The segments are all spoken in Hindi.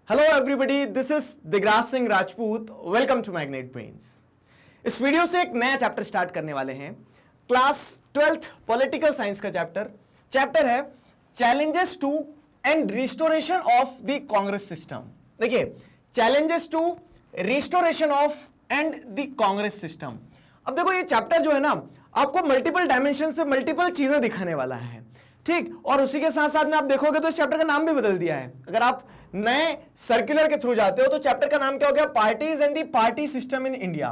Hello everybody, this is Digraj Singh Rajput. Welcome to Magnet Brains. इस वीडियो से एक नया चैप्टर स्टार्ट करने वाले हैं। क्लास 12th पॉलिटिकल साइंस का चैप्टर है challenges to and restoration of the Congress system. देखिए, challenges to restoration of and the Congress system. अब देखो, ये चैप्टर जो है ना, आपको मल्टीपल डायमेंशन पे मल्टीपल चीजें दिखाने वाला है, ठीक। और उसी के साथ साथ में आप देखोगे तो इस चैप्टर का नाम भी बदल दिया है। अगर आप नए सर्कुलर के थ्रू जाते हो तो चैप्टर का नाम क्या हो गया? Parties and the party system in India.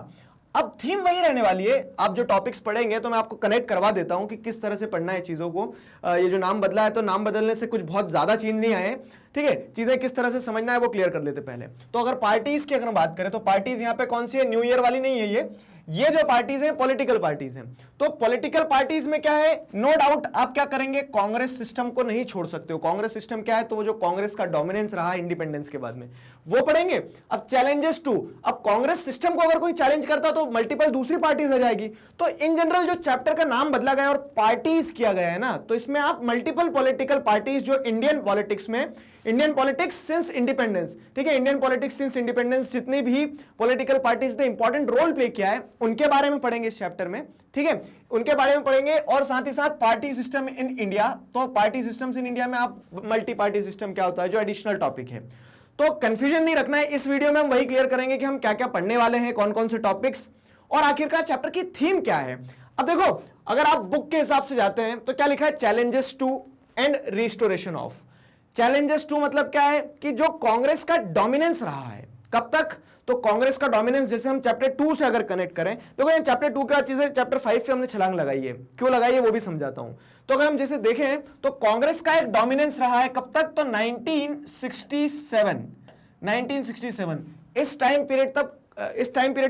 अब थीम वही रहने वाली है। आप जो टॉपिक्स पढ़ेंगे तो मैं आपको कनेक्ट करवा देता हूं कि किस तरह से पढ़ना है चीजों को। ये जो नाम बदला है तो नाम बदलने से कुछ बहुत ज्यादा चेंज नहीं आए, ठीक है। चीजें किस तरह से समझना है वो क्लियर कर लेते पहले। तो अगर पार्टीज की अगर बात करें तो पार्टीज यहाँ पे कौन सी है? न्यू ईयर वाली नहीं है ये जो पार्टीज हैं पॉलिटिकल पार्टीज हैं। तो पॉलिटिकल पार्टीज में क्या है? नो डाउट आप क्या करेंगे? कांग्रेस सिस्टम को नहीं छोड़ सकते हो। कांग्रेस सिस्टम क्या है? तो वो जो कांग्रेस का डोमिनेंस रहा इंडिपेंडेंस के बाद में वो पढ़ेंगे। अब चैलेंजेस टू, अब कांग्रेस सिस्टम को अगर कोई चैलेंज करता तो मल्टीपल दूसरी पार्टीज आ जाएगी। तो इन जनरल जो चैप्टर का नाम बदला गया और पार्टीज किया गया है ना, तो इसमें आप मल्टीपल पॉलिटिकल पार्टीज जो इंडियन पॉलिटिक्स सिंस इंडिपेंडेंस, ठीक है, इंडियन पॉलिटिक्स सिंस इंडिपेंडेंस जितनी भी पॉलिटिकल पार्टीज ने इंपॉर्टेंट रोल प्ले किया है उनके बारे में पढ़ेंगे इस चैप्टर में, ठीक है, उनके बारे में पढ़ेंगे। और साथ ही साथ पार्टी सिस्टम इन इंडिया, तो पार्टी सिस्टम्स इन इंडिया में आप मल्टी पार्टी सिस्टम क्या होता है जो एडिशनल टॉपिक है। तो कंफ्यूजन नहीं रखना है, इस वीडियो में हम वही क्लियर करेंगे कि हम क्या क्या पढ़ने वाले हैं, कौन कौन से टॉपिक्स, और आखिरकार चैप्टर की थीम क्या है। अब देखो, अगर आप बुक के हिसाब से जाते हैं तो क्या लिखा है? Challenges to and restoration of. Challenges to मतलब क्या है कि जो कांग्रेस का डोमिनेंस रहा है, कब तक? तो कांग्रेस का डोमिनेंस जैसे हम चैप्टर 2 से अगर कनेक्ट करें, देखो ये चैप्टर 2 की चीजें चैप्टर 5 पे हमने छलांग लगाई है। क्यों लगाई है वो भी समझाता हूं। तो अगर हम जैसे देखें तो कांग्रेस का एक डोमिनेंस रहा है कब तक? तो 1967 इस टाइम पीरियड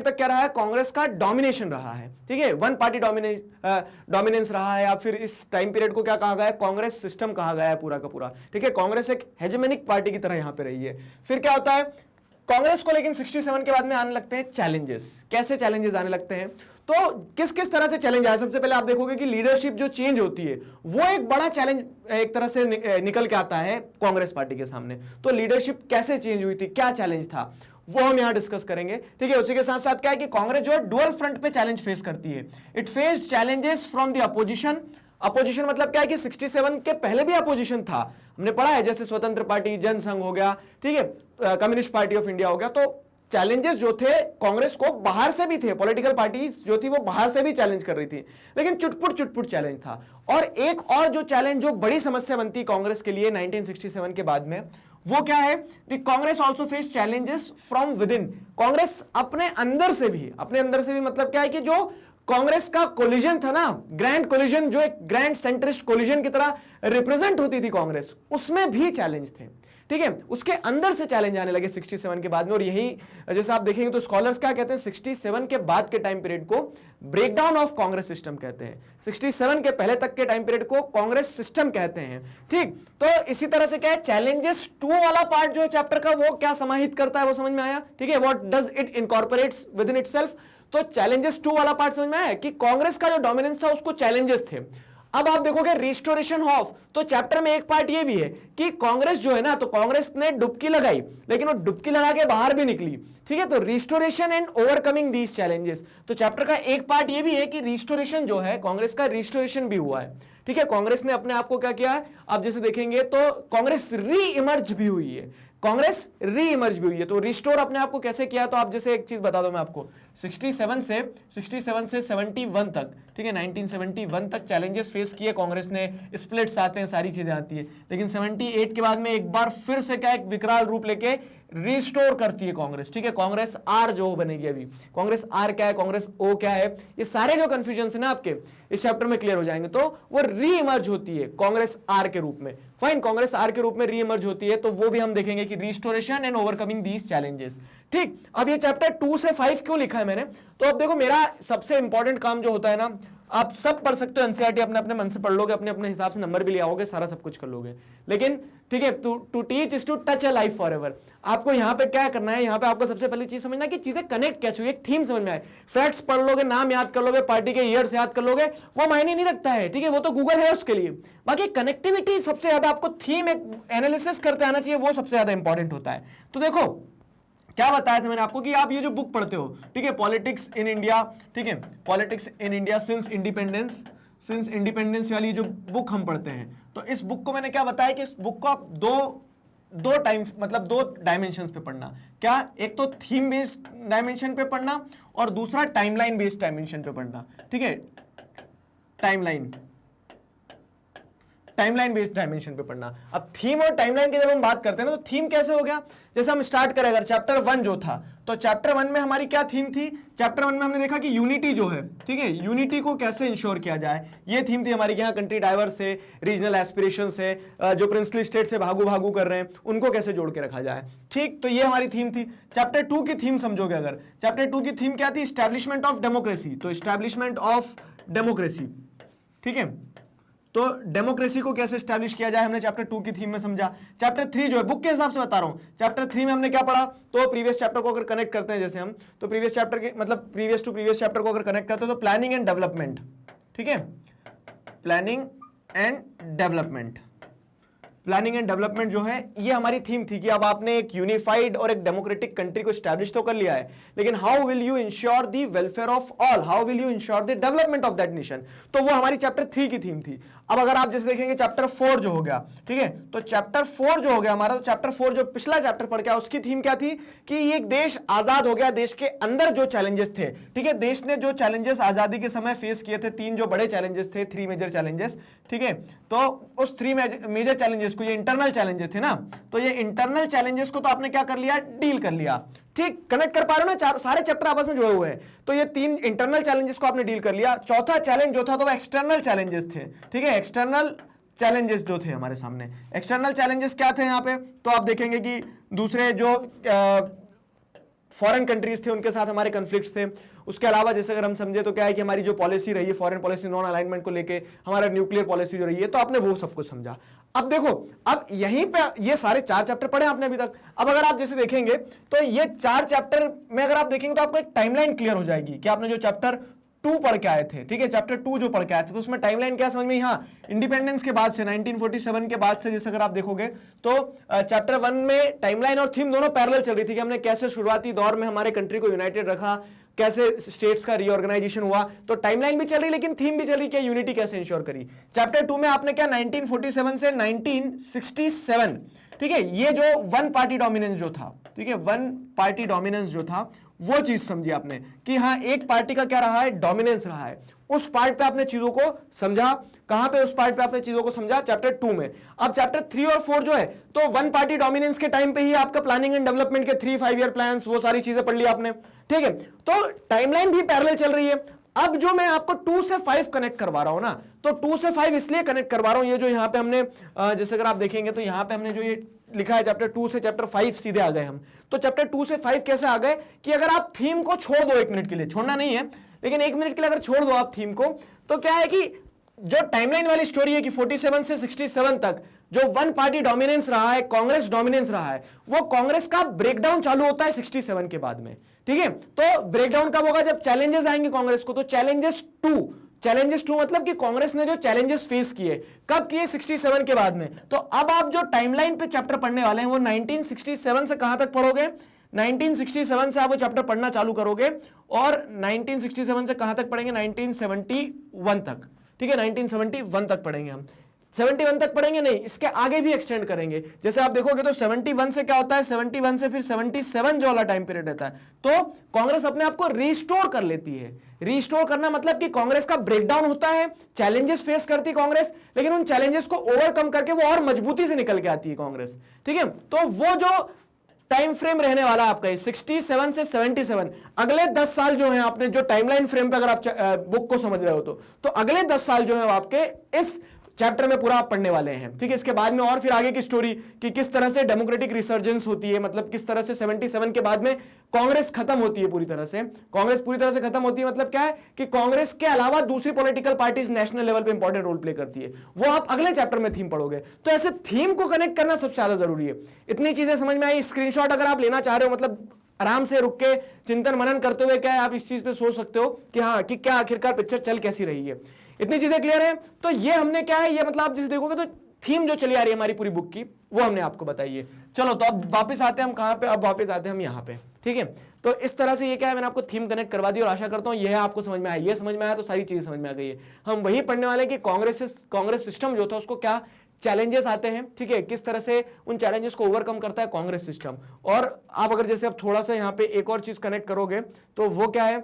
तक क्या रहा है? कांग्रेस का डोमिनेशन रहा है, ठीक है, वन पार्टी डोमिनेंस रहा है। या फिर इस टाइम पीरियड को क्या कहा गया है? कांग्रेस सिस्टम कहा गया है पूरा का पूरा, ठीक है। कांग्रेस एक हेजेमोनिक पार्टी की तरह यहां पे रही है। फिर क्या होता है कांग्रेस को, लेकिन 67 के बाद में आने लगते हैं चैलेंजेस। कैसे चैलेंजेस आने लगते हैं? तो किस किस तरह से चैलेंज आया? सबसे पहले आप देखोगे कि लीडरशिप जो चेंज होती है वो एक बड़ा चैलेंज एक तरह से निकल के आता है कांग्रेस पार्टी के सामने। तो लीडरशिप कैसे चेंज हुई थी, क्या चैलेंज था, वो हम यहां डिस्कस करेंगे, ठीक है। उसी के साथ साथ क्या है कि कांग्रेस जो है डुअल फ्रंट पे चैलेंज फेस करती है। It faced challenges from the opposition. Opposition मतलब क्या है कि 67 के पहले भी अपोजिशन था, हमने पढ़ा है, जैसे स्वतंत्र पार्टी, जनसंघ हो गया, ठीक है, कम्युनिस्ट पार्टी ऑफ इंडिया हो गया। तो चैलेंजेस जो थे कांग्रेस को बाहर से भी थे, पॉलिटिकल पार्टीज जो थी वो बाहर से भी चैलेंज कर रही थी, लेकिन चुटपुट चैलेंज था। और एक और जो चैलेंज, जो बड़ी समस्या बनती कांग्रेस के लिए 1967 के बाद में, वो क्या है? Congress also face challenges from with in. Congress अपने अंदर से भी मतलब क्या है कि जो कांग्रेस का कोलिजन था ना, ग्रैंड कोलिजन, जो एक ग्रैंड सेंट्रिस्ट कोलिजन की तरह रिप्रेजेंट होती थी कांग्रेस, उसमें भी चैलेंज थे, ठीक है। उसके अंदर से चैलेंज आने लगे 67 के बाद में। और यही जैसे आप देखेंगे तो स्कॉलर्स क्या कहते हैं? 67 के बाद के टाइम पीरियड को ब्रेकडाउन ऑफ कांग्रेस सिस्टम कहते हैं। 67 के पहले तक के टाइम पीरियड को कांग्रेस सिस्टम कहते हैं, ठीक। तो इसी तरह से क्या है, चैलेंजेस 2 वाला पार्ट जो चैप्टर का वो क्या समाहित करता है वो समझ में आया, ठीक है। What does it incorporates with in itself. तो चैलेंजेस 2 वाला पार्ट समझ में आया कि कांग्रेस का जो डोमिनेंस था उसको चैलेंजेस थे। अब आप देखोगे रिस्टोरेशन ऑफ, तो चैप्टर में एक पार्ट ये भी है कि कांग्रेस जो है ना, तो कांग्रेस ने डुबकी लगाई, लेकिन वो डुबकी लगा के बाहर भी निकली, ठीक है। तो restoration and overcoming these challenges. तो चैप्टर का एक पार्ट ये भी है कि रिस्टोरेशन जो है, कांग्रेस का रिस्टोरेशन भी हुआ है, ठीक है। कांग्रेस ने अपने आप को क्या किया है, आप जैसे देखेंगे तो कांग्रेस री इमर्ज भी हुई है, तो रिस्टोर अपने आप को कैसे किया? तो आप जैसे एक चीज बता दो मैं आपको, 67 से 71 तक, ठीक है, 1971 तक चैलेंजेस फेस किए कांग्रेस ने, स्प्लिट्स आते हैं, सारी चीजें आती है, लेकिन 78 के बाद में एक बार फिर से क्या, एक विकराल रूप लेके रिस्टोर करती है कांग्रेस, ठीक है। कांग्रेस आर जो बनेगी अभी, कांग्रेस आर क्या है, कांग्रेस ओ क्या है, ये सारे जो कंफ्यूजन है ना आपके इस चैप्टर में क्लियर हो जाएंगे। तो वो री इमर्ज होती है कांग्रेस आर के रूप में, फाइन, कांग्रेस आर के रूप में री इमर्ज होती है। तो वो भी हम देखेंगे कि restoration and overcoming these challenges, ठीक। अब ये चैप्टर 2 से 5 क्यों लिखा है मैंने? तो अब देखो, मेरा सबसे इंपॉर्टेंट काम जो होता है ना, आप सब पढ़ सकते हो, एनसीईआरटी अपने अपने मन से पढ़ लोगे, अपने अपने हिसाब से नंबर भी ले आओगे, सारा सब कुछ कर लोगे। लेकिन ठीक है, to teach is to touch a life forever. आपको यहाँ पे क्या करना है, यहाँ पे आपको सबसे पहली चीज समझना है कि चीजें कनेक्ट कैसे हुई, एक थीम समझ में आए। फैक्ट्स पढ़ लोगे, नाम याद कर लोगे, पार्टी के ईयर्स याद कर लोगे, वो मायने नहीं रखता है, ठीक है, वो तो गूगल है उसके लिए। बाकी कनेक्टिविटी सबसे ज्यादा आपको थीम एक एनालिसिस करते आना चाहिए, वो सबसे ज्यादा इंपॉर्टेंट होता है। तो देखो क्या बताया था मैंने आपको कि आप ये जो बुक पढ़ते हो, ठीक है, पॉलिटिक्स इन इंडिया, ठीक है, politics in India since independence वाली जो बुक हम पढ़ते हैं, तो इस बुक को मैंने क्या बताया कि इस बुक को आप दो टाइम मतलब दो डायमेंशंस पे पढ़ना। क्या? एक तो थीम बेस्ड डायमेंशन पे पढ़ना और दूसरा टाइमलाइन बेस्ड डायमेंशन पे पढ़ना, ठीक है, टाइमलाइन बेस्ड डायमेंशन पे पढ़ना। अब थीम और टाइमलाइन की जब हम बात करते हैं ना, तो थीम कैसे हो गया, जैसे हम स्टार्ट करें अगर चैप्टर 1 जो था, तो चैप्टर 1 में हमारी क्या थीम थी, चैप्टर 1 में हमने देखा कि यूनिटी जो है, ठीक है, यूनिटी को कैसे इंश्योर किया जाए, ये थीम थी हमारी। यहाँ कंट्री डाइवर्स है, रीजनल एस्पिरेशंस है, जो प्रिंसली स्टेट से भागू कर रहे हैं उनको कैसे जोड़ के रखा जाए, ठीक, तो ये हमारी थीम थी। चैप्टर 2 की थीम समझोगे अगर, चैप्टर 2 की थीम क्या थी, एस्टैब्लिशमेंट ऑफ डेमोक्रेसी, तो एस्टैब्लिशमेंट ऑफ डेमोक्रेसी, ठीक है, तो डेमोक्रेसी को कैसे स्टैब्लिश किया जाए हमने चैप्टर 2 की थीम में समझा। चैप्टर 3 जो है, बुक के हिसाब से बता रहा हूं, चैप्टर 3 में हमने क्या पढ़ा, तो प्रीवियस चैप्टर को अगर कनेक्ट करते हैं जैसे हम, तो प्रीवियस चैप्टर के मतलब प्रीवियस टू प्रीवियस चैप्टर को अगर कनेक्ट करते हैं तो प्लानिंग एंड डेवलपमेंट, ठीक है, प्लानिंग एंड डेवलपमेंट जो है ये हमारी थीम थी कि अब आपने एक यूनिफाइड और एक डेमोक्रेटिक कंट्री को स्टैब्लिश तो कर लिया है, लेकिन how will you ensure the welfare of all, how will you ensure the development of that nation, तो वो हमारी चैप्टर 3 की थीम थी। अब अगर आप जैसे देखेंगे चैप्टर 4 जो हो गया, ठीक है, तो चैप्टर 4 जो हो गया हमारा, तो चैप्टर 4 जो पिछला चैप्टर पढ़ गया उसकी थीम क्या थी कि ये एक देश आजाद हो गया, देश के अंदर जो चैलेंजेस थे, ठीक है, देश ने जो चैलेंजेस आजादी के समय फेस किए थे, 3 जो बड़े चैलेंजेस थे, 3 मेजर चैलेंजेस, ठीक है, तो उस 3 मेजर चैलेंजेस को, ये इंटरनल चैलेंजेस थे ना, तो ये इंटरनल चैलेंजेस को तो आपने क्या कर लिया, डील कर लिया, ठीक, कनेक्ट कर पा रहे हो ना, सारे चैप्टर आपस में जुड़े हुए हैं, तो ये 3 इंटरनल चैलेंजेस को आपने डील कर लिया। चौथा चैलेंज जो था तो वो एक्सटर्नल चैलेंजेस थे, ठीक है, एक्सटर्नल चैलेंजेस जो थे हमारे सामने, एक्सटर्नल चैलेंजेस क्या थे यहाँ पे, तो आप देखेंगे कि दूसरे जो फॉरेन कंट्रीज थे उनके साथ हमारे कन्फ्लिक्ट्स थे। उसके अलावा जैसे अगर हम समझे तो क्या है कि हमारी जो पॉलिसी रही है, फॉरेन पॉलिसी नॉन अलाइनमेंट को लेके, हमारा न्यूक्लियर पॉलिसी जो रही है, तो आपने वो सब कुछ समझा। अब देखो, अब यहीं पे ये सारे 4 चैप्टर पढ़े आपने अभी तक। अब अगर आप जैसे देखेंगे तो ये 4 चैप्टर में अगर आप देखेंगे तो आपको एक टाइमलाइन क्लियर हो जाएगी कि आपने जो चैप्टर 2 पढ़ के आए थे, ठीक है, चैप्टर 2 जो पढ़ के आए थे, तो उसमें टाइमलाइन क्या समझ में, हाँ, इंडिपेंडेंस के बाद से 1947 के बाद से जैसे अगर आप देखोगे तो चैप्टर 1 में टाइमलाइन और थीम दोनों पैरेलल चल रही थी कि हमने कैसे शुरुआती दौर में हमारे कंट्री को यूनाइटेड रखा, कैसे स्टेट्स का रीऑर्गेनाइजेशन हुआ, तो टाइमलाइन भी चल रही लेकिन थीम भी चल रही कि यूनिटी कैसे इंश्योर करी। चैप्टर 2 में आपने क्या 1947 से 1967, ठीक है, ये जो वन पार्टी डोमिनेंस जो था, ठीक है, वन पार्टी डोमिनेंस जो था वो चीज समझी आपने कि हाँ एक पार्टी का क्या रहा है, डोमिनेंस रहा है। उस पार्ट पे आपने चीजों को समझा, कहां पे, उस पार्ट पे आपने चीजों को समझा चैप्टर 2 में। अब चैप्टर 3 और 4 जो है, तो वन पार्टी डोमिनेंस के टाइम पे ही आपका प्लानिंग एंड डेवलपमेंट के 3-5 ईयर प्लान्स, वो सारी चीजें पढ़ ली आपने, ठीक है, तो टाइमलाइन भी पैरेलल चल रही है। अब जो मैं आपको 2 से 5 कनेक्ट करवा रहा हूं ना, तो 2 से 5 इसलिए कनेक्ट करवा रहा हूं, ये जो यहां पे हमने जैसे अगर आप देखेंगे तो यहां पे हमने जो ये लिखा है चैप्टर 2 से चैप्टर 5 सीधे आ गए हम। तो चैप्टर 2 से 5 कैसे आ गए कि अगर आप थीम को छोड़ दो 1 मिनट के लिए, छोड़ना नहीं है लेकिन 1 मिनट के लिए अगर छोड़ दो आप थीम को, तो क्या है कि जो टाइमलाइन वाली स्टोरी है कि 47 से 67 तक जो वन पार्टी डोमिनेंस रहा है, कांग्रेस डोमिनेंस रहा है, वो कांग्रेस का ब्रेकडाउन चालू होता है 67 के बाद में, ठीक है। तो ब्रेकडाउन कब होगा, जब चैलेंजेस आएंगे कांग्रेस को, तो चैलेंजेस 2 मतलब कि कांग्रेस ने जो चैलेंजेस फेस किए, कब किए, 67 के बाद में। तो अब आप जो टाइमलाइन पे चैप्टर पढ़ने वाले हैं वो 1967 से कहां तक पढ़ोगे, 1967 से आप वो चैप्टर पढ़ना चालू करोगे और 1967 से कहां तक पढ़ेंगे, 1971 तक, ठीक है, 1971 तक पढ़ेंगे हम। 71 तक पढ़ेंगे नहीं, इसके आगे भी एक्सटेंड करेंगे। जैसे आप देखोगे तो 71 से क्या होता है, 71 से फिर 77 जो वाला टाइम पीरियड रहता है, तो कांग्रेस अपने आप को रिस्टोर कर लेती है। रिस्टोर करना मतलब कि कांग्रेस का ब्रेकडाउन होता है, चैलेंजेस फेस करती है कांग्रेस, लेकिन उन चैलेंजेस को ओवरकम करके वो और मजबूती से निकल के आती है कांग्रेस, ठीक है। तो वो जो टाइम फ्रेम रहने वाला आपका 67 से 77, अगले 10 साल जो है, आपने जो टाइमलाइन फ्रेम पे अगर आप बुक को समझ रहे हो तो अगले 10 साल जो है आपके इस चैप्टर में पूरा आप पढ़ने वाले हैं, ठीक है। इसके बाद में और फिर आगे की स्टोरी कि किस तरह से डेमोक्रेटिक रिसर्जेंस होती है, मतलब किस तरह से 77 के बाद में कांग्रेस खत्म होती है पूरी तरह से। कांग्रेस पूरी तरह से खत्म होती है मतलब क्या है कि कांग्रेस के अलावा दूसरी पॉलिटिकल पार्टीज नेशनल लेवल पे इंपॉर्टेंट रोल प्ले करती है, वो आप अगले चैप्टर में थीम पढ़ोगे। तो ऐसे थीम को कनेक्ट करना सबसे ज्यादा जरूरी है। इतनी चीजें समझ में आई। स्क्रीनशॉट अगर आप लेना चाह रहे हो, मतलब आराम से रुक के चिंतन मनन करते हुए क्या है आप इस चीज पे सोच सकते हो कि हाँ कि क्या आखिरकार पिक्चर चल कैसी रही है। इतनी चीजें क्लियर है। तो ये हमने क्या है, ये मतलब आप जिसे देखोगे तो थीम जो चली आ रही है हमारी पूरी बुक की, वो हमने आपको बताई है। चलो तो अब वापस आते हैं हम कहां पे, अब वापस आते हैं हम यहाँ पे, ठीक है। तो इस तरह से ये क्या है, मैंने आपको थीम कनेक्ट करवा दी और आशा करता हूं यह आपको समझ में आया। ये समझ में आया तो सारी चीजें समझ में आ गई है। हम वही पढ़ने वाले कि कांग्रेस सिस्टम जो था उसको क्या चैलेंजेस आते हैं, ठीक है, किस तरह से उन चैलेंजेस को ओवरकम करता है कांग्रेस सिस्टम। और आप अगर जैसे अब थोड़ा सा यहाँ पे एक और चीज कनेक्ट करोगे तो वो क्या है,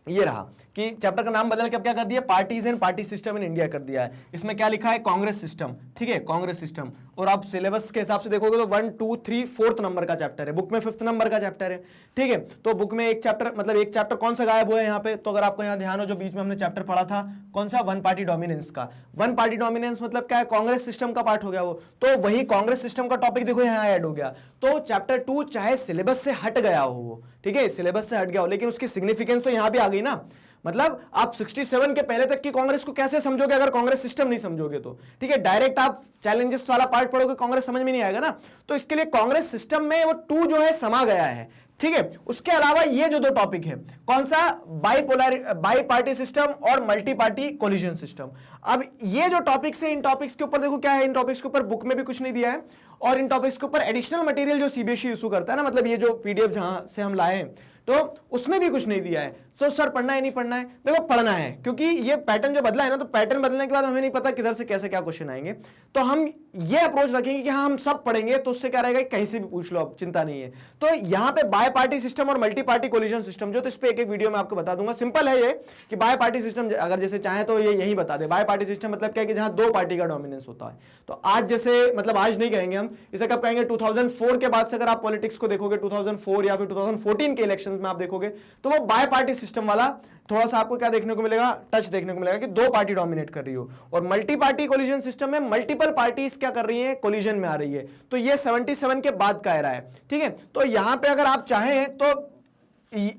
ये रहा कि चैप्टर का नाम बदल के अब क्या कर दिया, parties and party system in India कर दिया है। इसमें क्या लिखा है, कांग्रेस सिस्टम, ठीक है, कांग्रेस सिस्टम। और आप सिलेबस के हिसाब से देखोगे तो 1 2 3 4th नंबर का चैप्टर है, बुक में 5th नंबर का चैप्टर है, ठीक है। तो बुक में एक चैप्टर, मतलब एक चैप्टर कौन सा गायब हुआ है यहाँ पे, तो अगर आपको यहाँ ध्यान हो जो बीच में हमने चैप्टर पढ़ा था कौन सा, वन पार्टी डोमिनेंस का। वन पार्टी डोमिनेंस मतलब क्या है, कांग्रेस सिस्टम का पार्ट हो गया वो। तो वही कांग्रेस सिस्टम का टॉपिक देखो यहाँ ऐड हो गया। तो चैप्टर 2 चाहे सिलेबस से हट गया हो वो, ठीक है, सिलेबस से हट गया हो, लेकिन उसकी सिग्निफिकेंस तो यहाँ भी आ गई ना। मतलब आप 67 के पहले तक की कांग्रेस को कैसे समझोगे अगर कांग्रेस सिस्टम नहीं समझोगे तो, ठीक है। डायरेक्ट आप चैलेंजेस वाला पार्ट पढ़ोगे कांग्रेस समझ में नहीं आएगा ना। तो इसके लिए कांग्रेस सिस्टम में वो 2 जो है समा गया है, ठीक है। उसके अलावा ये जो 2 टॉपिक है, कौन सा, बाई पार्टी सिस्टम और मल्टी पार्टी कोलिजन सिस्टम। अब ये जो टॉपिक्स है, इन टॉपिक्स के ऊपर देखो क्या है, इन टॉपिक्स के ऊपर बुक में भी कुछ नहीं दिया है और इन टॉपिक्स के ऊपर एडिशनल मटेरियल जो सीबीएसई इशू करता है ना, मतलब ये जो पीडीएफ जहां से हम लाए तो उसमें भी कुछ नहीं दिया है। सो सर पढ़ना है नहीं पढ़ना है, देखो पढ़ना है, क्योंकि ये पैटर्न जो बदला है ना, तो पैटर्न बदलने के बाद हमें नहीं पता किधर से कैसे क्या क्वेश्चन आएंगे। तो हम ये अप्रोच रखेंगे कि हाँ हम सब पढ़ेंगे, तो उससे क्या रहेगा कहीं से भी पूछ लो, अब चिंता नहीं है। तो यहाँ पे बाय पार्टी सिस्टम और मल्टी पार्टी कोलिजन सिस्टम जो, तो इस पे एक वीडियो में आपको बता दूंगा। सिंपल है ये कि बाय पार्टी सिस्टम अगर जैसे चाहे तो ये यही बता दे। बाय पार्टी सिस्टम मतलब क्या है कि जहां 2 पार्टी का डोमिनेंस होता है। तो आज जैसे, मतलब आज नहीं कहेंगे हम इसे, कब कहेंगे, 2004 के बाद से अगर आप पॉलिटिक्स को देखोगे 2004 या फिर 2014 के इलेक्शंस में आप देखोगे तो वो बाय पार्टी सिस्टम वाला थोड़ा सा आपको क्या देखने को मिलेगा, टच देखने को मिलेगा कि 2 पार्टी डोमिनेट कर रही हो। और मल्टी पार्टी कोलिजन सिस्टम में मल्टीपल पार्टीज क्या कर रही है, कोलिजन में आ रही है। तो ये 77 के बाद का एरा है, ठीक है। तो यहां पे अगर आप चाहें तो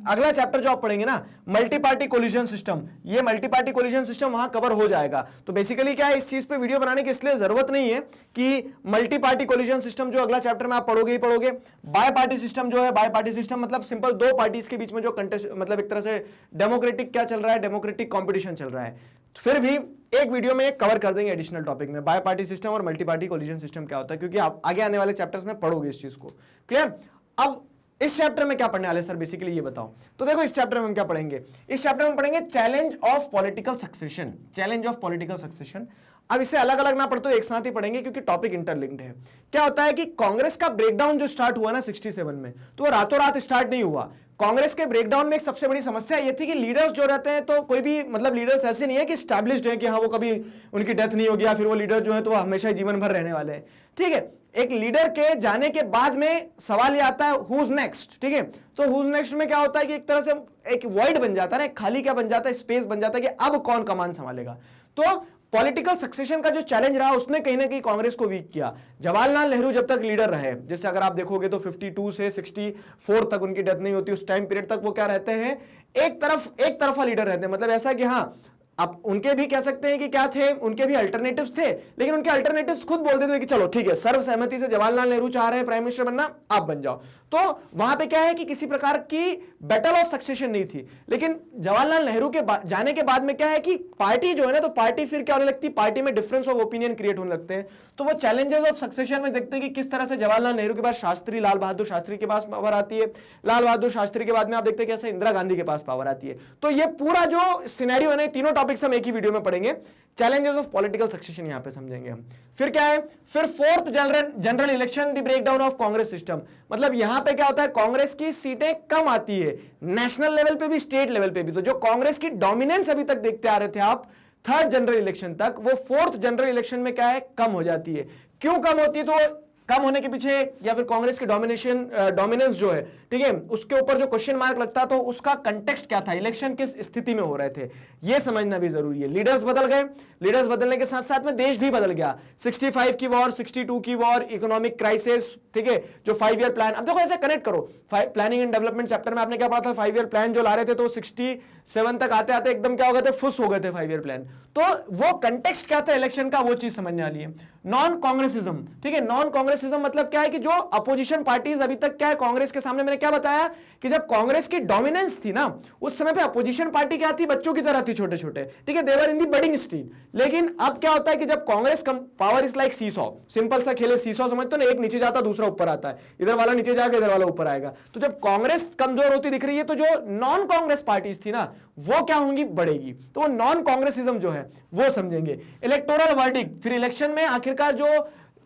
अगला चैप्टर जो आप पढ़ेंगे ना, मल्टी पार्टी कोलिजन सिस्टम, ये मल्टी पार्टी कोलिजन सिस्टम वहां कवर हो जाएगा। तो बेसिकली क्या है, इस चीज पे वीडियो बनाने की इसलिए जरूरत नहीं है कि मल्टी पार्टी कोलिजन सिस्टम जो अगला चैप्टर में आप पढ़ोगे ही पढ़ोगे। बाय पार्टी सिस्टम जो है, बाय पार्टी सिस्टम मतलब सिंपल 2 पार्टीज के बीच में जो कंटेस्ट, मतलब एक तरह से डेमोक्रेटिक क्या चल रहा है, डेमोक्रेटिक कॉम्पिटिशन चल रहा है। फिर भी एक वीडियो में कवर कर देंगे एडिशनल टॉपिक में, बाय पार्टी सिस्टम और मल्टी पार्टी कोलिजन सिस्टम क्या होता है, क्योंकि आप आगे आने वाले चैप्टर्स में पढ़ोगे इस चीज को। क्लियर। अब इस चैप्टर में क्या पढ़ने वाले सर, बेसिकली ये बताओ। तो देखो इस चैप्टर में हम क्या पढ़ेंगे, इस चैप्टर में पढ़ेंगे challenge of political succession, challenge of political succession. अब इसे अलग अलग ना पढ़ते हो, एक साथ ही पढ़ेंगे क्योंकि टॉपिक इंटरलिंक्ड है। क्या होता है कि कांग्रेस का ब्रेकडाउन जो स्टार्ट हुआ ना 67 में, तो वो रातों रात स्टार्ट नहीं हुआ। कांग्रेस के ब्रेकडाउन में एक सबसे बड़ी समस्या ये थी कि लीडर्स जो रहते हैं, तो कोई भी मतलब लीडर्स ऐसे नहीं है कि स्टैब्लिश्ड है कि हाँ वो कभी उनकी डेथ नहीं होगी या फिर वो लीडर जो है तो वो हमेशा ही जीवन भर रहने वाले हैं, ठीक है। एक लीडर के जाने के बाद में सवाल ये आता है हुज नेक्स्ट, ठीक है। तो हुज नेक्स्ट में क्या होता है कि एक तरह से एक वॉइड बन जाता है ना, एक खाली क्या बन जाता है, स्पेस बन जाता है कि अब कौन कमान संभालेगा। तो पॉलिटिकल सक्सेशन का जो चैलेंज रहा उसने कहीं ना कहीं कांग्रेस को वीक किया। जवाहरलाल नेहरू जब तक लीडर रहे, जैसे अगर आप देखोगे तो 52 से 64 तक उनकी डेथ नहीं होती, उस टाइम पीरियड तक वो क्या रहते हैं, एक तरफा लीडर रहते हैं। मतलब ऐसा कि हाँ अब उनके भी कह सकते हैं कि क्या थे, उनके भी अल्टरनेटिव्स थे, लेकिन उनके अल्टरनेटिव्स खुद बोल देते थे कि चलो ठीक है, सर्वसहमति से जवाहरलाल नेहरू चाह रहे हैं प्राइम मिनिस्टर बनना, आप बन जाओ। तो वहां पे क्या है कि किसी प्रकार की बैटल ऑफ सक्सेशन नहीं थी। लेकिन जवाहरलाल नेहरू के जाने के बाद में क्या है कि पार्टी जो है ना, तो पार्टी फिर क्या होने लगती है, पार्टी में डिफरेंस ऑफ ओपिनियन क्रिएट होने लगते हैं। तो वो चैलेंजेस ऑफ सक्सेशन में देखते हैं कि किस तरह से जवाहरलाल नेहरू के पास शास्त्री, लाल बहादुर शास्त्री के पास पावर आती है, लाल बहादुर शास्त्री के बाद में आप देखते हैं कैसे इंदिरा गांधी के पास पावर आती है। तो ये पूरा जो सिनेरियो है, तीनों टॉपिक्स हम एक ही वीडियो में पढ़ेंगे। चैलेंजेस ऑफ पॉलिटिकल सक्सेशन यहां पे समझेंगे हम। फिर क्या है, फिर 4th general election, the breakdown of Congress system. मतलब यहां पे क्या होता है, कांग्रेस की सीटें कम आती है, नेशनल लेवल पे भी, स्टेट लेवल पे भी। तो जो कांग्रेस की डोमिनेंस अभी तक देखते आ रहे थे आप 3rd जनरल इलेक्शन तक, वो 4th जनरल इलेक्शन में क्या है, कम हो जाती है। क्यों कम होती है, तो कम होने के पीछे या फिर कांग्रेस की डोमिनेंस जो है, ठीक है, उसके ऊपर जो क्वेश्चन मार्क लगता तो उसका कंटेक्स्ट क्या था, इलेक्शन किस स्थिति में हो रहे थे, यह समझना भी जरूरी है। लीडर्स बदल गए, लीडर्स बदलने के साथ साथ में देश भी बदल गया। 65 की वॉर, 62 की वॉर, इकोनॉमिक क्राइसिस, ठीक है, जो 5 ईयर प्लान, अब देखो ऐसे कनेक्ट करो, प्लानिंग एंड डेवलपमेंट चैप्टर में आपने क्या पढ़ा था, 5 ईयर प्लान जो ला रहे थे तो 67 तक आते आते एकदम क्या हो गए थे, फुस हो गए थे 5 ईयर प्लान। तो वो कंटेक्स्ट क्या था इलेक्शन का, वो चीज समझने वाली है। नॉन कांग्रेसिज्म, ठीक है, नॉन कांग्रेसिज्म मतलब क्या है कि जो अपोजिशन पार्टीज अभी तक क्या है कांग्रेस के सामने, मैंने क्या बताया कि जब कांग्रेस की डोमिनेंस थी ना उस समय पे अपोजिशन पार्टी क्या थी, बच्चों की तरह थी, छोटे छोटे, ठीक है, देवर इन दी बडिंग स्टेज। लेकिन अब क्या होता है कि जब Congress power is like seesaw, simple सा खेले सीसॉ समझते हो ना, एक नीचे जाता दूसरा ऊपर आता है, इधर वाला नीचे जाएगा इधर वाला ऊपर आएगा। तो जब कांग्रेस कमजोर होती दिख रही है तो जो नॉन कांग्रेस पार्टीज थी ना वो क्या होंगी, बढ़ेगी। तो वो नॉन कांग्रेसिज्म जो है वो समझेंगे। इलेक्टोरल वर्डिक्ट, फिर इलेक्शन में आखिरकार जो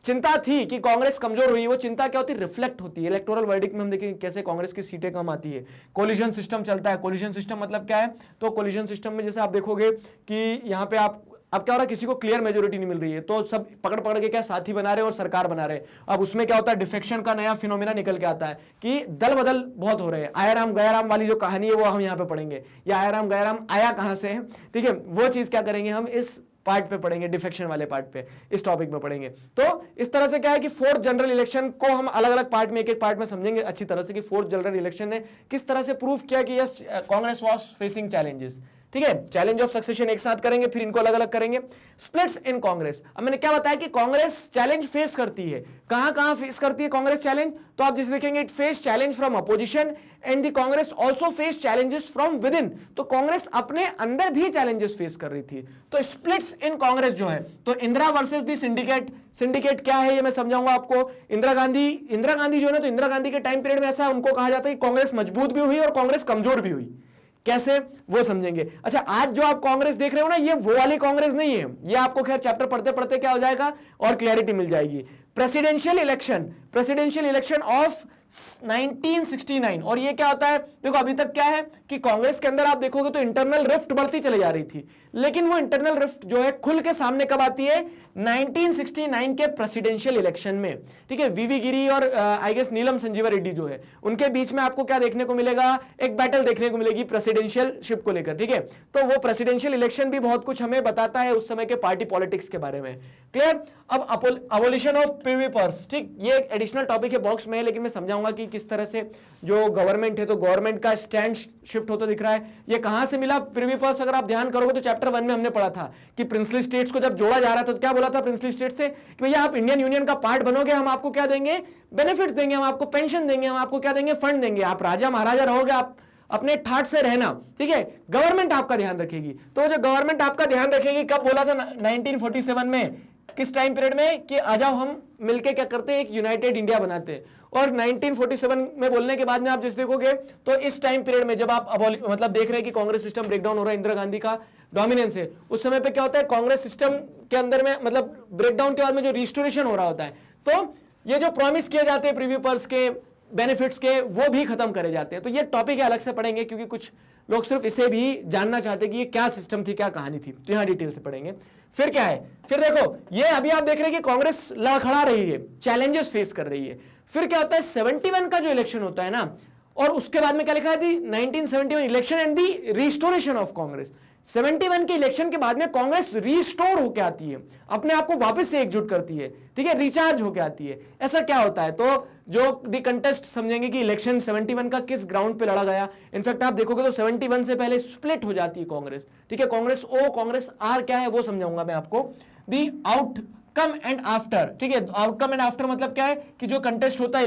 चिंता थी कि कांग्रेस कमजोर हुई, वो चिंता क्या होती है, रिफ्लेक्ट होती है। इलेक्टोरल वर्डिक्ट में हम देखेंगे कैसे कांग्रेस की सीटें कम आती है। कोलिजन सिस्टम चलता है, कोलिजन सिस्टम मतलब क्या है, तो कोलिजन सिस्टम में जैसे आप देखोगे कि यहां पे अब क्या हो रहा है, किसी को क्लियर मेजोरिटी नहीं मिल रही है तो सब पकड़ पकड़ के क्या साथी बना रहे हैं और सरकार बना रहे हैं। अब उसमें क्या होता है, डिफेक्शन का नया फिनोमिना निकल के आता है कि दल बदल बहुत हो रहे हैं। आयाराम गयाराम वाली जो कहानी है वो हम यहाँ पे पढ़ेंगे, या आयाराम गयाराम आया कहां से है, ठीक है, वो चीज क्या करेंगे हम इस पार्ट पे पढ़ेंगे, डिफेक्शन वाले पार्ट पे, इस टॉपिक में पढ़ेंगे। तो इस तरह से क्या है कि फोर्थ जनरल इलेक्शन को हम अलग अलग पार्ट में, एक एक पार्ट में समझेंगे अच्छी तरह से कि फोर्थ जनरल इलेक्शन ने किस तरह से प्रूव किया कि yes Congress was facing challenges, ठीक है। चैलेंज ऑफ सक्सेशन एक साथ करेंगे, फिर इनको अलग अलग करेंगे। स्प्लिट्स इन कांग्रेस, अब मैंने क्या बताया कि कांग्रेस चैलेंज फेस करती है, कहां कहां फेस करती है कांग्रेस चैलेंज, तो आप जैसे देखेंगे it face challenge from opposition and the Congress also face challenges from with in, तो कांग्रेस अपने अंदर भी चैलेंजेस फेस कर रही थी। तो स्प्लिट्स इन कांग्रेस जो है, तो इंदिरा वर्सेस दी सिंडिकेट, सिंडिकेट क्या है ये मैं समझाऊंगा आपको। इंदिरा गांधी जो है ना, तो इंदिरा गांधी के टाइम पीरियड में ऐसा उनको कहा जाता है कि कांग्रेस मजबूत भी हुई और कांग्रेस कमजोर भी हुई, कैसे वो समझेंगे। अच्छा, आज जो आप कांग्रेस देख रहे हो ना, ये वो वाली कांग्रेस नहीं है, ये आपको खैर चैप्टर पढ़ते पढ़ते क्या हो जाएगा और क्लैरिटी मिल जाएगी। प्रेसिडेंशियल इलेक्शन ऑफ 1969, और ये क्या होता है, देखो अभी तक क्या है कि कांग्रेस के अंदर आप देखोगे तो इंटरनल रिफ्ट बढ़ती चली जा रही थी, लेकिन वो इंटरनल रिफ्ट जो है खुल के सामने कब आती है, 1969 के प्रेसिडेंशियल इलेक्शन में, ठीक है। वीवी गिरी और आई गेस नीलम संजीवा रेड्डी जो है उनके बीच में आपको क्या देखने को मिलेगा, एक बैटल देखने को मिलेगी प्रेसिडेंशियलशिप को लेकर, ठीक है। तो वो प्रेसिडेंशियल इलेक्शन भी बहुत कुछ हमें बताता है उस समय के पार्टी पॉलिटिक्स के बारे में, क्लियर। अब अबोलिशन ऑफ प्रीवी पर्स, ठीक, ये एक एडिशनल टॉपिक है, बॉक्स में, लेकिन मैं समझाऊंगा कि किस तरह से जो गवर्नमेंट है तो गवर्नमेंट का स्टैंड शिफ्ट होता दिख रहा है। ये कहां से मिला प्रीवी पर्स, अगर आप ध्यान करोगे तो चैप्टर 1 में हमने पढ़ा था कि प्रिंसली स्टेट्स को जब जोड़ा जा रहा था तो क्या बोला था प्रिंसली स्टेट से कि भैया आप इंडियन यूनियन का पार्ट बनोगे, हम आपको क्या देंगे, बेनिफिट्स देंगे, हम आपको पेंशन देंगे, हम आपको क्या देंगे, फंड देंगे, आप राजा महाराजा रहोगे, आप अपने ठाट से रहना, ठीक है, गवर्नमेंट आपका ध्यान रखेगी। तो जो गवर्नमेंट आपका ध्यान रखेगी कब बोला था, 1947 में, किस टाइम पीरियड में, कि आ जाओ हम मिलके क्या करते हैं, एक यूनाइटेड इंडिया बनाते हैं। और 1947 में बोलने के बाद में आप जैसे देखोगे तो इस टाइम पीरियड में जब आप मतलब देख रहे हैं कि कांग्रेस सिस्टम ब्रेकडाउन हो रहा है, इंदिरा गांधी का डोमिनेंस है, उस समय पे क्या होता है, कांग्रेस सिस्टम के अंदर में मतलब ब्रेकडाउन के बाद में जो रिस्टोरेशन हो रहा होता है, तो ये जो प्रॉमिस किए जाते हैं प्रीव्यू पर्स के, बेनिफिट्स के, वो भी खत्म करे जाते हैं। तो ये टॉपिक है, अलग से पढ़ेंगे क्योंकि कुछ लोग सिर्फ इसे भी जानना चाहते हैं कि ये क्या सिस्टम थी, क्या कहानी थी, तो यहां डिटेल से पढ़ेंगे। फिर क्या है, फिर देखो ये अभी आप देख रहे हैं कि कांग्रेस लड़खड़ा रही है, चैलेंजेस फेस कर रही है। फिर क्या होता है, 71 का जो इलेक्शन होता है ना, और उसके बाद में क्या लिखा है, 1971 election and the restoration of Congress. 71 के इलेक्शन के बाद में कांग्रेस रिस्टोर होकर आती है, अपने आप को वापस से एकजुट करती है, ठीक है, रिचार्ज होकर आती है। ऐसा क्या होता है, तो जो दी कंटेस्ट समझेंगे कि इलेक्शन 71 का किस ग्राउंड पे लड़ा गया। इनफैक्ट आप देखोगे तो 71 से पहले स्प्लिट हो जाती है कांग्रेस, ठीक है, कांग्रेस ओ कांग्रेस आर क्या है वो समझाऊंगा मैं आपको। दी आउटकम एंड आफ्टर, ठीक है, आउटकम एंड आफ्टर मतलब क्या है कि जो कंटेस्ट होता है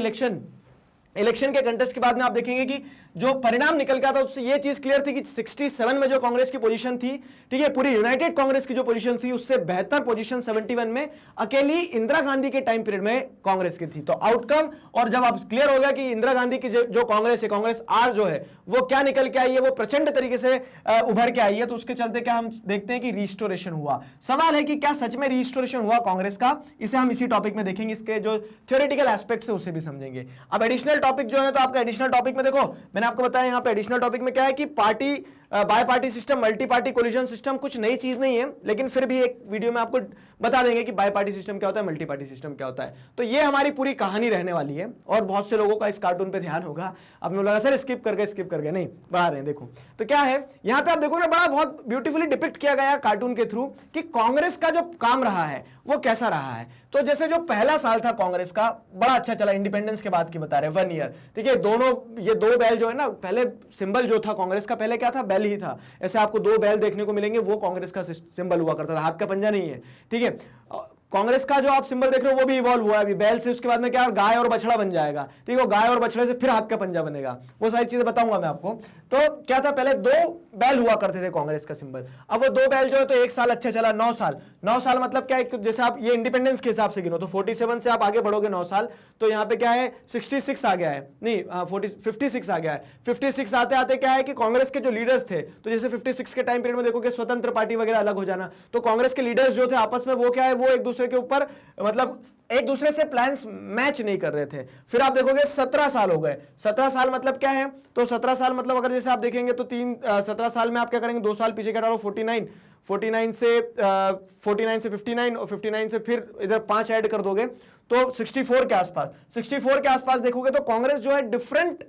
इलेक्शन के कंटेस्ट के बाद में आप देखेंगे कि जो परिणाम निकल के आता उससे ये चीज क्लियर थी कि 67 में जो कांग्रेस की पोजीशन थी, ठीक है, पूरी यूनाइटेड कांग्रेस की जो पोजीशन थी उससे बेहतर पोजीशन 71 में अकेली इंदिरा गांधी के टाइम पीरियड में कांग्रेस की थी। तो आउटकम, और जब आप क्लियर हो गया कि इंदिरा गांधी की जो कांग्रेस है, कांग्रेस आर जो है वो क्या निकल के आई है, वो प्रचंड तरीके से उभर के आई है, तो उसके चलते क्या हम देखते हैं कि रिस्टोरेशन हुआ। सवाल है कि क्या सच में रिस्टोरेशन हुआ कांग्रेस का, इसे हम इसी टॉपिक में देखेंगे, इसके जो थ्योरेटिकल एस्पेक्ट्स है उसे भी समझेंगे। अब एडिशनल टॉपिक जो है, तो आपका एडिशनल टॉपिक में देखो मैंने आपको बताया यहाँ पे एडिशनल टॉपिक में क्या है कि party by party system, multi party coalition system कुछ नई चीज नहीं है, लेकिन फिर भी एक वीडियो में आपको बता देंगे कि बाय पार्टी सिस्टम क्या होता है, मल्टी पार्टी सिस्टम क्या होता है। तो ये हमारी पूरी कहानी रहने वाली है, और बहुत से लोगों का इस कार्टून पे ध्यान होगा। अब लोग सर स्किप कर गए, नहीं बढ़ा रहे हैं। देखो तो क्या है यहाँ पे, आप देखो ना, बड़ा बहुत ब्यूटीफुली डिपिक्ट किया गया कार्टून के थ्रू कि कांग्रेस का जो काम रहा है वो कैसा रहा है। तो जैसे जो पहला साल था कांग्रेस का, बड़ा अच्छा चला, इंडिपेंडेंस के बाद की बता रहे हैं, 1 ईयर। ठीक है, ये दो बैल जो है ना, पहले सिंबल जो था कांग्रेस का, पहले क्या था, बैल ही था। ऐसे आपको 2 बैल देखने को मिलेंगे, वो कांग्रेस का सिंबल हुआ करता था, हाथ का पंजा नहीं है। ठीक है, कांग्रेस का जो आप सिंबल देख रहे हो वो भी इवॉल्व हुआ है अभी, बैल से उसके बाद में क्या, गाय और बछड़ा बन जाएगा। ठीक है, गाय और बछड़े से फिर हाथ का पंजा बनेगा, वो सारी चीजें बताऊंगा मैं आपको। तो क्या था, पहले 2 बैल हुआ करते थे कांग्रेस का सिंबल। अब वो 2 बैल जो है, तो 1 साल अच्छा चला, 9 साल। 9 साल मतलब क्या है, जैसे आप ये इंडिपेंडेंस के हिसाब से गिनो तो 47 से आप आगे बढ़ोगे 9 साल, तो यहाँ पे क्या है, 66 आ गया है, नहीं 56 आ गया है। 56 आते आते क्या है कि कांग्रेस के जो लीडर्स थे, तो जैसे 56 के टाइम पीरियड में देखोगे स्वतंत्र पार्टी वगैरह अलग हो जाना, तो कांग्रेस के लीडर्स जो थे आपस में वो क्या है, वो एक दूसरे के ऊपर मतलब एक दूसरे से प्लान्स मैच नहीं कर रहे थे। फिर आप देखोगे 17 साल हो गए। 17 साल मतलब क्या है, तो 17 साल मतलब अगर जैसे आप देखेंगे तो 17 साल में आप क्या करेंगे, 2 साल पीछे क्या डालो, 49 से 59 और 59 से फिर इधर 5 ऐड कर दोगे तो 64 के आसपास देखोगे तो कांग्रेस जो है डिफरेंट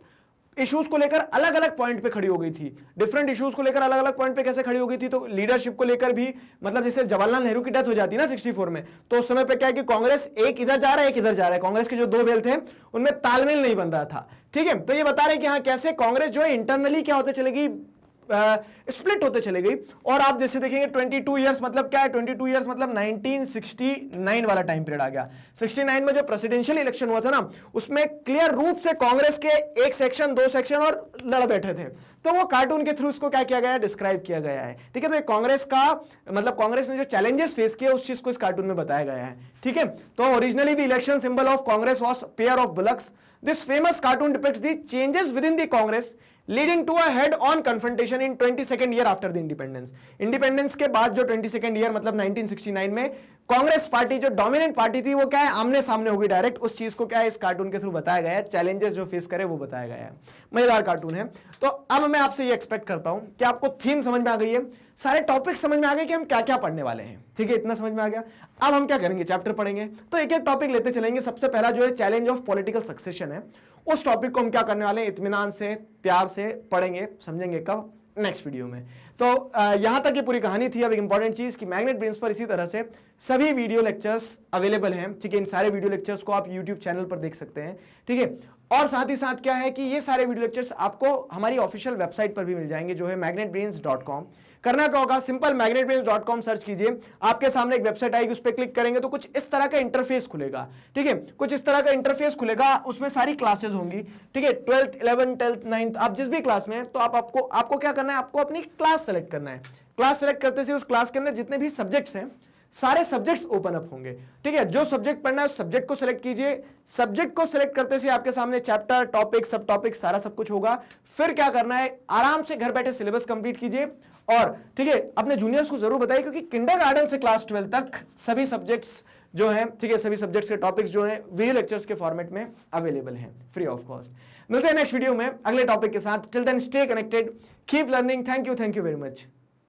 इश्यूज को लेकर अलग अलग पॉइंट पे खड़ी हो गई थी। डिफरेंट इश्यूज को लेकर अलग अलग पॉइंट पे कैसे खड़ी हो गई थी, तो लीडरशिप को लेकर भी, मतलब जैसे जवाहरलाल नेहरू की डेथ हो जाती है ना 64 में, तो उस समय पे क्या है कि कांग्रेस एक इधर जा रहा है, एक इधर जा रहा है। कांग्रेस के जो 2 बैल थे उनमें तालमेल नहीं बन रहा था। ठीक है, तो ये बता रहे हैं कि हाँ कैसे कांग्रेस जो है इंटरनली क्या होते चलेगी, स्प्लिट होते चले गई। और आप जैसे देखेंगे 22 इयर्स मतलब क्या है, 22 इयर्स मतलब 1969 वाला टाइम पीरियड आ गया। 69 में जो प्रेसिडेंशियल इलेक्शन हुआ था ना, उसमें क्लियर रूप से कांग्रेस के 1 सेक्शन 2 सेक्शन और लड़ बैठे थे। तो वो कार्टून के थ्रू उसको क्या किया गया है, डिस्क्राइब किया गया है। ठीक है, तो कांग्रेस का मतलब कांग्रेस ने जो चैलेंजेस फेस किए उस चीज को इस कार्टून में बताया गया है। ठीक है, तो originally the election symbol of Congress was pair of bullocks. This famous cartoon depicts the changes within the Congress leading to a head-on confrontation in 22nd year after the independence. Independence के बाद जो 22nd ईयर मतलब 1969 में कांग्रेस पार्टी जो डोमिनेंट पार्टी थी वो क्या है, आमने सामने हो गई डायरेक्ट। उस चीज को क्या है इस कार्टून के थ्रू बताया गया है, चैलेंजेस जो फेस करे वो बताया गया है। मजेदार कार्टून है। तो अब मैं आपसे ये एक्सपेक्ट करता हूं कि आपको थीम समझ में आ गई है, सारे टॉपिक समझ में आ गए कि हम क्या क्या पढ़ने वाले हैं। ठीक है, इतना समझ में आ गया। अब हम क्या करेंगे, चैप्टर पढ़ेंगे, तो एक एक टॉपिक लेते चलेंगे। सबसे पहला जो है चैलेंज ऑफ पॉलिटिकल सक्सेशन है, उस टॉपिक को हम क्या करने वाले हैं, इत्मीनान से प्यार से पढ़ेंगे, समझेंगे कब, नेक्स्ट वीडियो में। तो यहां तक ये पूरी कहानी थी। अब एक इंपॉर्टेंट चीज कि मैग्नेट ब्रेन्स पर इसी तरह से सभी वीडियो लेक्चर्स अवेलेबल हैं। ठीक है, इन सारे वीडियो लेक्चर्स को आप यूट्यूब चैनल पर देख सकते हैं। ठीक है, और साथ ही साथ क्या है कि ये सारे वीडियो लेक्चर्स आपको हमारी ऑफिशियल वेबसाइट पर भी मिल जाएंगे, जो है magnetbrains.com। करना क्या होगा, सिंपल magnetbrains.com सर्च कीजिए, आपके सामने एक वेबसाइट आएगी, उस पर क्लिक करेंगे तो कुछ इस तरह का इंटरफेस खुलेगा। ठीक है, कुछ इस तरह का इंटरफेस खुलेगा, उसमें सारी क्लासेस होंगी। ठीक है, 12th 11th 12th 9th आप जिस भी क्लास में है, तो आपको क्या करना है, आपको अपनी क्लास सेलेक्ट करना है। क्लास सेलेक्ट करते से उस क्लास के अंदर जितने भी सब्जेक्ट्स हैं सारे सब्जेक्ट्स ओपन अप होंगे। ठीक है, जो सब्जेक्ट पढ़ना है उस सब्जेक्ट को सिलेक्ट कीजिए। सब्जेक्ट को सिलेक्ट करते से आपके सामने चैप्टर, टॉपिक, सब टॉपिक सारा सब कुछ होगा। फिर क्या करना है, आराम से घर बैठे सिलेबस कंप्लीट कीजिए। और ठीक है, अपने जूनियर्स को जरूर बताइए, क्योंकि किंडरगार्टन से क्लास 12 तक सभी सब्जेक्ट्स जो हैं, ठीक है, सभी सब्जेक्ट्स के टॉपिक्स जो हैं वीडियो लेक्चर्स के फॉर्मेट में अवेलेबल हैं, फ्री ऑफ कॉस्ट। मिलते हैं नेक्स्ट वीडियो में अगले टॉपिक के साथ। Till then stay connected, keep learning. Thank you very much.